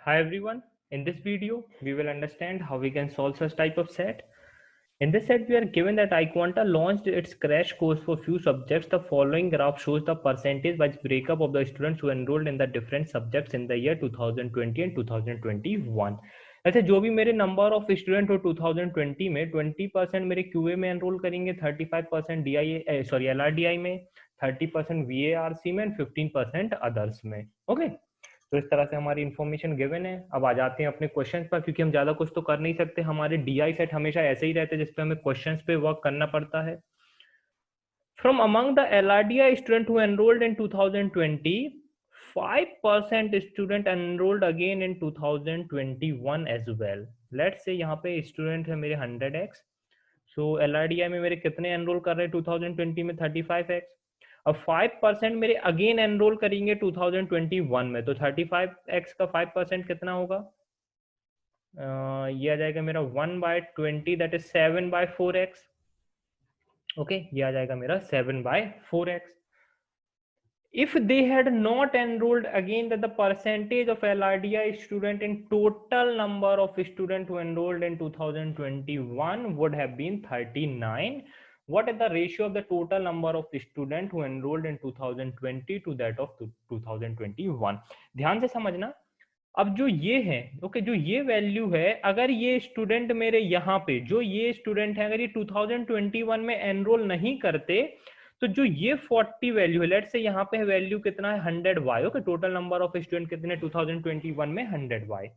Hi everyone. In this video, we will understand how we can solve such type of set. In this set, we are given that iQuanta launched its crash course for few subjects. The following graph shows the percentage-wise breakup of the students who enrolled in the different subjects in the year 2020 and 2021. ऐसे जो भी मेरे number of student हो 2020 में 20% मेरे QA में enrol करेंगे, 35% DI sorry LRDI में, 30% वीएआरसी में एंड 15% अदर्स में. ओके, तो इस तरह से हमारी इन्फॉर्मेशन गिवन है. अब आ जाते हैं अपने क्वेश्चन पर, क्योंकि हम ज्यादा कुछ तो कर नहीं सकते. हमारे डीआई सेट हमेशा ऐसे ही रहते हैं जिसपे हमें क्वेश्चंस पे वर्क करना पड़ता है. From among the LRDI student who enrolled in 2020, 5% student enrolled again in 2021 as well. Let's say यहाँ पे स्टूडेंट है मेरे 100x. सो एलआरडीआई में मेरे कितने एनरोल कर रहे हैं 2020 में? 35x. अब 5% मेरे अगेन एनरोल करेंगे 2021 में, तो 35x का 5% कितना होगा? ये आ जाएगा मेरा 1/20, दैट इज 7/4x. ओके, ये आ जाएगा मेरा 7/4x. If they had not enrolled again, that the percentage of LRDI student in total number of students who enrolled in 2021 would have been 39. What is the ratio of the total number of students who enrolled in 2020 to that of 2021? ध्यान से समझना. अब जो ये है, okay, जो ये value है, अगर ये स्टूडेंट मेरे यहाँ पे जो ये स्टूडेंट है, अगर ये 2021 में एनरोल नहीं करते, तो जो ये 40 वैल्यू है, लेट्स से यहाँ पे वैल्यू कितना है 100y. Okay, total number of student कितने 2021 में 100y.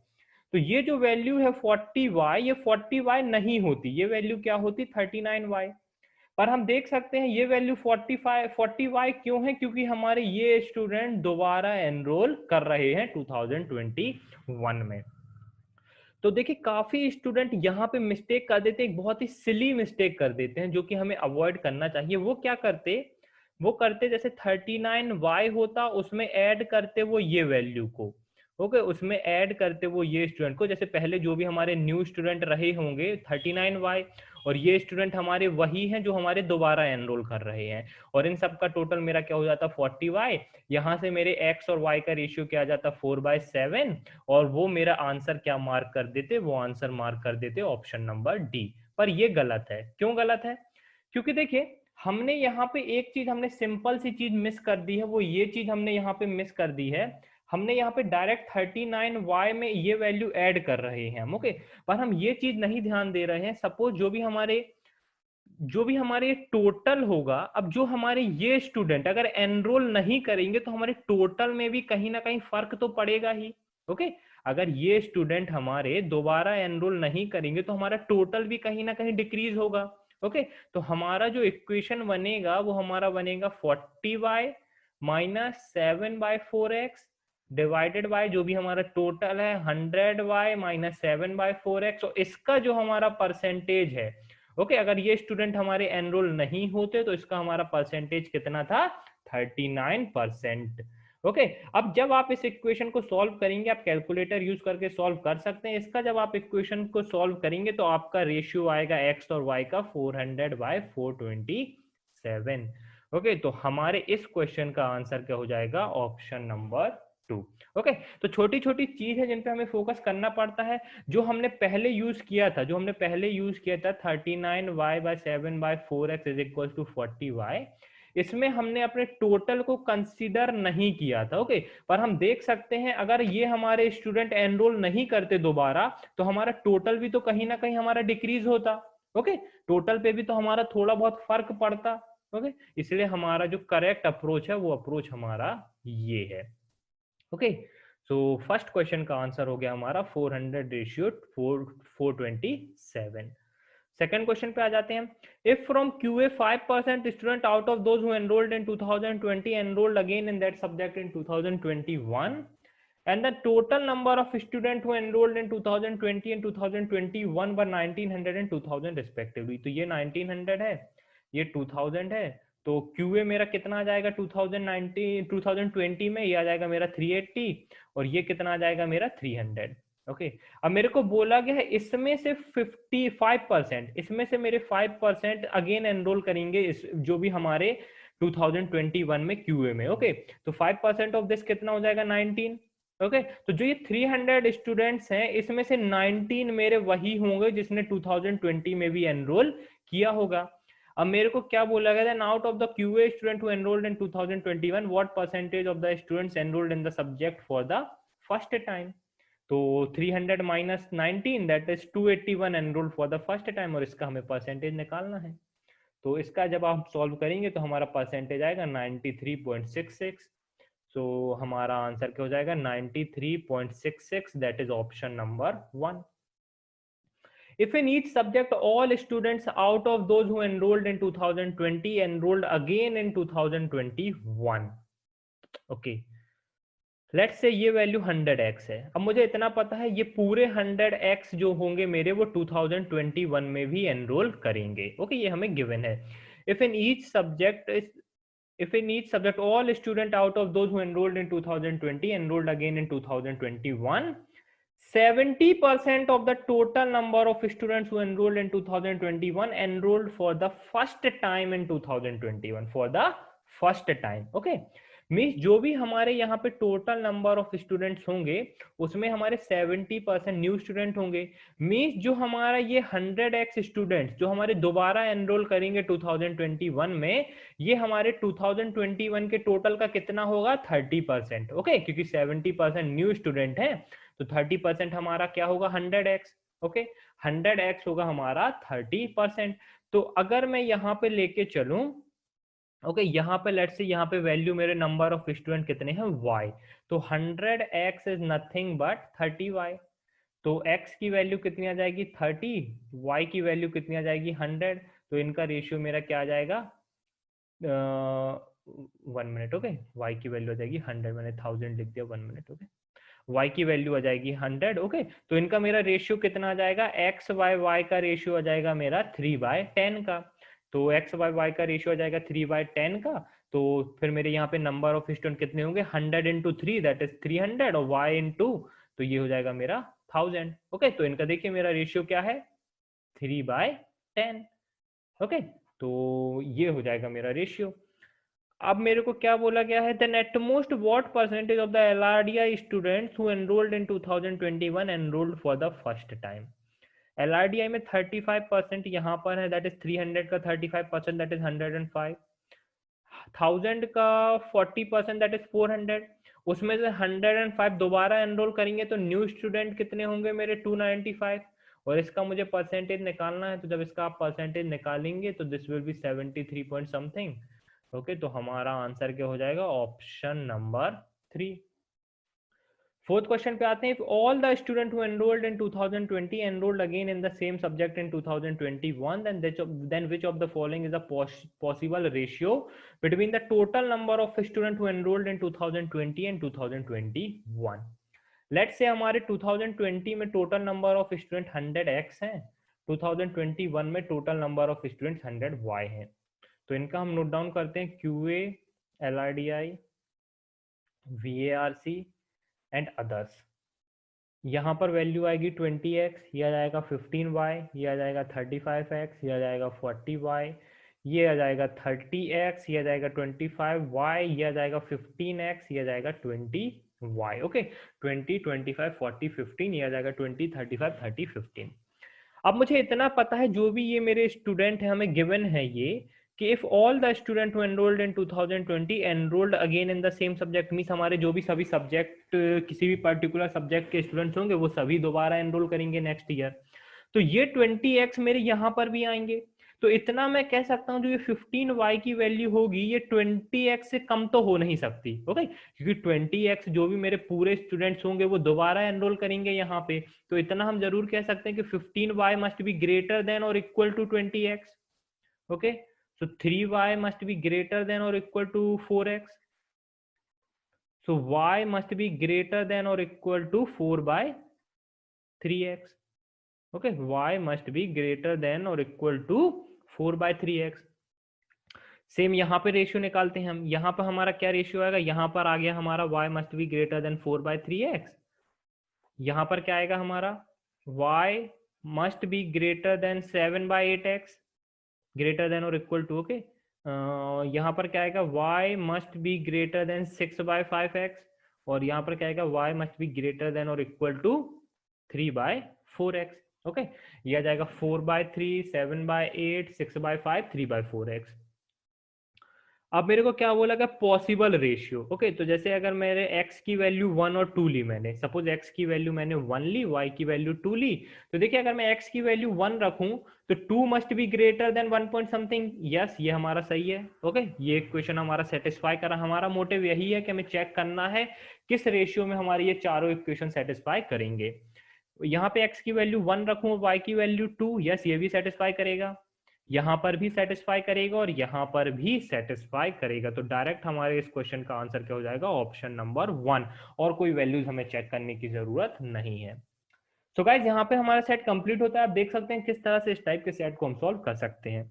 तो ये जो वैल्यू है 40y, ये 40y नहीं होती, ये वैल्यू क्या होती 39y. पर हम देख सकते हैं ये वैल्यू 40y क्यों है? क्योंकि हमारे ये स्टूडेंट दोबारा एनरोल कर रहे हैं 2021 में. तो देखिए काफी स्टूडेंट यहाँ पे मिस्टेक कर देते हैं, एक बहुत ही सिली मिस्टेक कर देते हैं जो कि हमें अवॉइड करना चाहिए. वो क्या करते? वो करते जैसे 39y होता, उसमें ऐड करते वो ये वैल्यू को. ओके, उसमें ऐड करते वो ये स्टूडेंट को, जैसे पहले जो भी हमारे न्यू स्टूडेंट रहे होंगे 39y, और ये स्टूडेंट हमारे वही हैं जो हमारे दोबारा एनरोल कर रहे हैं, और इन सब का टोटल मेरा क्या हो जाता 40y. यहाँ से मेरे x और y का रेशियो क्या आ जाता 4/7, और वो मेरा आंसर क्या मार्क कर देते? वो आंसर मार्क कर देते ऑप्शन नंबर डी. पर ये गलत है. क्यों गलत है? क्योंकि देखिए हमने यहाँ पे एक चीज, हमने सिंपल सी चीज मिस कर दी है. वो ये चीज हमने यहाँ पे मिस कर दी है, हमने यहाँ पे डायरेक्ट 39y में ये वैल्यू ऐड कर रहे हैं हम. ओके, पर हम ये चीज नहीं ध्यान दे रहे हैं. सपोज जो भी हमारे टोटल होगा, अब जो हमारे ये स्टूडेंट अगर एनरोल नहीं करेंगे तो हमारे टोटल में भी कहीं ना कहीं फर्क तो पड़ेगा ही. ओके, अगर ये स्टूडेंट हमारे दोबारा एनरोल नहीं करेंगे तो हमारा टोटल भी कहीं ना कहीं डिक्रीज होगा. ओके, तो हमारा जो इक्वेशन बनेगा वो हमारा बनेगा 40y minus 7/4x divided by जो भी हमारा टोटल है 100y माइनस 7/4x. और इसका जो हमारा परसेंटेज है, ओके, अगर ये स्टूडेंट हमारे एनरोल नहीं होते तो इसका हमारा परसेंटेज कितना था 39%. ओके, अब जब आप इस इक्वेशन को सॉल्व करेंगे, आप कैलकुलेटर यूज करके सॉल्व कर सकते हैं इसका. जब आप इक्वेशन को सॉल्व करेंगे तो आपका रेशियो आएगा x और y का 400/427. ओके, तो हमारे इस क्वेश्चन का आंसर क्या हो जाएगा? Option number 2. ओके, तो छोटी छोटी चीज है जिन पे हमें फोकस करना पड़ता है. जो हमने पहले यूज किया था 39y/7/4x is equal to 40y, इसमें हमने अपने टोटल को कंसीडर नहीं किया था. ओके, पर हम देख सकते हैं अगर ये हमारे स्टूडेंट एनरोल नहीं करते दोबारा, तो हमारा टोटल भी तो कहीं ना कहीं हमारा डिक्रीज होता. ओके, टोटल पे भी तो हमारा थोड़ा बहुत फर्क पड़ता. ओके, इसलिए हमारा जो करेक्ट अप्रोच है वो अप्रोच हमारा ये है. ओके, सो फर्स्ट क्वेश्चन का आंसर हो गया हमारा 400/427. सेकंड क्वेश्चन पे आ जाते हैं. If from QA 5% student out of those who enrolled in 2020 enrolled again in that subject in 2021, and the total number of students who enrolled in 2020 and 2021 were 1900 and 2000 respectively. तो ये 1900 है, ये 2000 है, तो QA मेरा कितना आ जाएगा 2020 में? ये आ जाएगा मेरा 380, और ये कितना आ जाएगा मेरा 300. ओके, अब मेरे को बोला गया है इसमें से 55%, इसमें से मेरे 5% अगेन एनरोल करेंगे इस जो भी हमारे 2021 में QA में. ओके, तो 5% ऑफ दिस कितना हो जाएगा 19. ओके तो जो ये 300 स्टूडेंट्स हैं इसमें से 19 मेरे वही होंगे जिसने 2020 में भी एनरोल किया होगा। अब मेरे को क्या बोला गया था, out of the QA student who enrolled in 2021 what percentage of the students enrolled in the subject for the first time. तो 300 minus 19 that is 281 enrolled for the first time, और इसका हमें परसेंटेज निकालना है। तो इसका जब आप सॉल्व करेंगे तो हमारा परसेंटेज आएगा 93.66। सो हमारा आंसर क्या हो जाएगा 93.66, that is option number 1। If in each subject all students out of those who enrolled in 2020 enrolled again in 2021, okay, let's say ये वैल्यू 100x है। अब मुझे इतना पता है ये पूरे 100x जो होंगे मेरे वो 2021 में भी एनरोल करेंगे। ओके ये हमें गिवन है। If in each subject all student out of those who enrolled in 2020 enrolled again in 2021, 70% of the total number of students who enrolled in 2021 enrolled for the first time in 2021, for the first time। okay means जो भी हमारे यहाँ पे total number of students होंगे उसमें हमारे 70% new student होंगे। Means जो हमारा ये 100x स्टूडेंट्स जो हमारे दोबारा एनरोल करेंगे 2021 में, ये हमारे 2021 के टोटल का कितना होगा 30%। ओके क्योंकि 70% न्यू स्टूडेंट है तो 30% हमारा क्या होगा 100x। ओके 100x होगा हमारा 30%। तो अगर मैं यहाँ पे लेके चलूं, ओके यहाँ पे लेट्स से यहाँ पे वैल्यू मेरे नंबर ऑफ स्टूडेंट कितने हैं y, तो 100x is nothing but 30y। तो x की वैल्यू कितनी आ जाएगी 30, y की वैल्यू कितनी आ जाएगी 100। तो इनका रेशियो मेरा क्या आ जाएगा 1 मिनट। ओके y की वैल्यू आ जाएगी 100, मैंने 1000 लिख दिया 1 मिनट। ओके y की वैल्यू आ जाएगी 100। ओके तो इनका मेरा रेशियो कितना आ जाएगा x y y का रेशियो आ जाएगा मेरा 3/10 का। तो x y y का रेशियो आ जाएगा 3/10 का। तो फिर मेरे यहाँ पे नंबर ऑफ स्टूडेंट कितने होंगे 100 इंटू 3 दैट इज 300 और y इंटू तो ये हो जाएगा मेरा 1000। ओके तो इनका देखिए मेरा रेशियो क्या है 3/10। ओके तो ये हो जाएगा मेरा रेशियो। अब मेरे को क्या बोला गया है then at most what percentage of the LRDI students who enrolled in 2021 enrolled for the first time. LRDI में 35% यहाँ पर है दैट इज 300 का 35% दैट इज 105, 1000 का 40% दैट इज 400। उसमें से 105 दोबारा एनरोल करेंगे तो न्यू स्टूडेंट कितने होंगे मेरे 295, और इसका मुझे परसेंटेज निकालना है। तो जब इसका आप परसेंटेज निकालेंगे तो this will be 73 point something. Okay तो हमारा आंसर क्या हो जाएगा ऑप्शन नंबर 3। फोर्थ क्वेश्चन पे आते हैं। If all the student who enrolled in 2020 enrolled again in the same subject in 2021 then which of the following is a possible ratio between the total number of student who enrolled in 2020 and 2021। Let's say हमारे 2020 में total number of student 100x हैं, 2021 में total number of student 100y हैं। तो इनका हम note down करते हैं QA LRDI VARC and others. यहाँ पर वैल्यू आएगी 20x, ये आ जाएगा 15y, ये आ जाएगा 35x, ये आ जाएगा 40y, ये आ जाएगा 30x, ये आ जाएगा 25y, ये आ जाएगा 15x, ये आ जाएगा 20y। ओके 20 25 40 15, ये आ जाएगा 20 35 30 15। अब मुझे इतना पता है जो भी ये मेरे स्टूडेंट है हमें गिवन है ये कि if all the student who enrolled in 2020 enrolled again in the same subject, means हमारे जो भी सभी सब्जेक्ट किसी भी पर्टिकुलर सब्जेक्ट के स्टूडेंट्स होंगे वो सभी दोबारा एनरोल करेंगे नेक्स्ट ईयर। तो ये 20x मेरे यहाँ पर भी आएंगे। तो इतना मैं कह सकता हूँ जो ये 15y की वैल्यू होगी ये 20x से कम तो हो नहीं सकती। ओके क्योंकि 20x जो भी मेरे पूरे स्टूडेंट्स होंगे वो दोबारा एनरोल करेंगे यहाँ पे। तो इतना हम जरूर कह सकते हैं कि 15y must be greater than और equal to 20x। Okay so 3y must be greater than or equal to 4x, so y must be greater than or equal to 4/3x। okay y must be greater than or equal to 4/3x। Same यहाँ पे ratio निकालते हैं हम। यहाँ पर हमारा क्या ratio आएगा, यहाँ पर आ गया हमारा y must be greater than 4/3x। यहाँ पर क्या आएगा हमारा y must be greater than 7/8x, greater than और इक्वल टू। ओके यहाँ पर क्या आएगा y must be greater then 6/5x, और यहाँ पर क्या आएगा, y must be greater than और इक्वल टू 3/4x। ओके, ये आ जाएगा 4/3, 7/8, 6/5, 3/4x। अब मेरे को क्या बोला, पॉसिबल रेशियो। ओके, तो जैसे अगर मेरे x की वैल्यू 1 और 2 ली मैंने, सपोज x की वैल्यू मैंने 1 ली, y की वैल्यू 2 ली, तो देखिए अगर मैं x की वैल्यू 1 रखूं तो 2 must be greater then 1 point something. Yes, ये हमारा सही है। ओके, ये क्वेश्चन हमारा सेटिस्फाई करा। हमारा मोटिव यही है कि हमें चेक करना है किस रेशियो में हमारे ये चारों इक्वेशन सेटिस्फाई करेंगे। यहाँ पे x की वैल्यू 1 रखूं और y की वैल्यू 2, यस ये भी सेटिस्फाई करेगा, यहां पर भी सेटिस्फाई करेगा और यहां पर भी सेटिस्फाई करेगा। तो डायरेक्ट हमारे इस क्वेश्चन का आंसर क्या हो जाएगा, ऑप्शन नंबर 1, और कोई वैल्यूज हमें चेक करने की जरूरत नहीं है। सो गाइज, यहाँ पे हमारा सेट कंप्लीट होता है। आप देख सकते हैं किस तरह से इस टाइप के सेट को हम सॉल्व कर सकते हैं।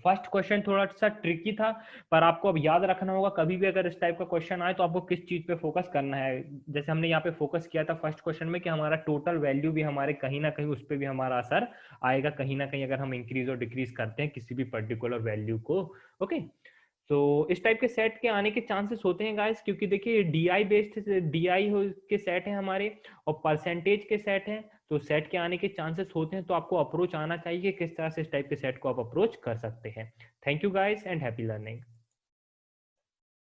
फर्स्ट क्वेश्चन थोड़ा सा ट्रिकी था, पर आपको अब याद रखना होगा कभी भी अगर इस टाइप का क्वेश्चन आए तो आपको किस चीज पे फोकस करना है। जैसे हमने यहाँ पे फोकस किया था फर्स्ट क्वेश्चन में कि हमारा टोटल वैल्यू भी हमारे कहीं ना कहीं उस पर भी हमारा असर आएगा, कहीं ना कहीं अगर हम इंक्रीज और डिक्रीज करते हैं किसी भी पर्टिकुलर वैल्यू को। ओके, तो इस टाइप के सेट के आने के चांसेस होते हैं गाइस, क्योंकि देखिए डीआई बेस्ड डीआई के सेट हैं हमारे और परसेंटेज के सेट हैं, तो सेट के आने के चांसेस होते हैं। तो आपको अप्रोच आना चाहिए किस तरह से इस टाइप के सेट को आप अप्रोच कर सकते हैं। Thank you guys and happy learning.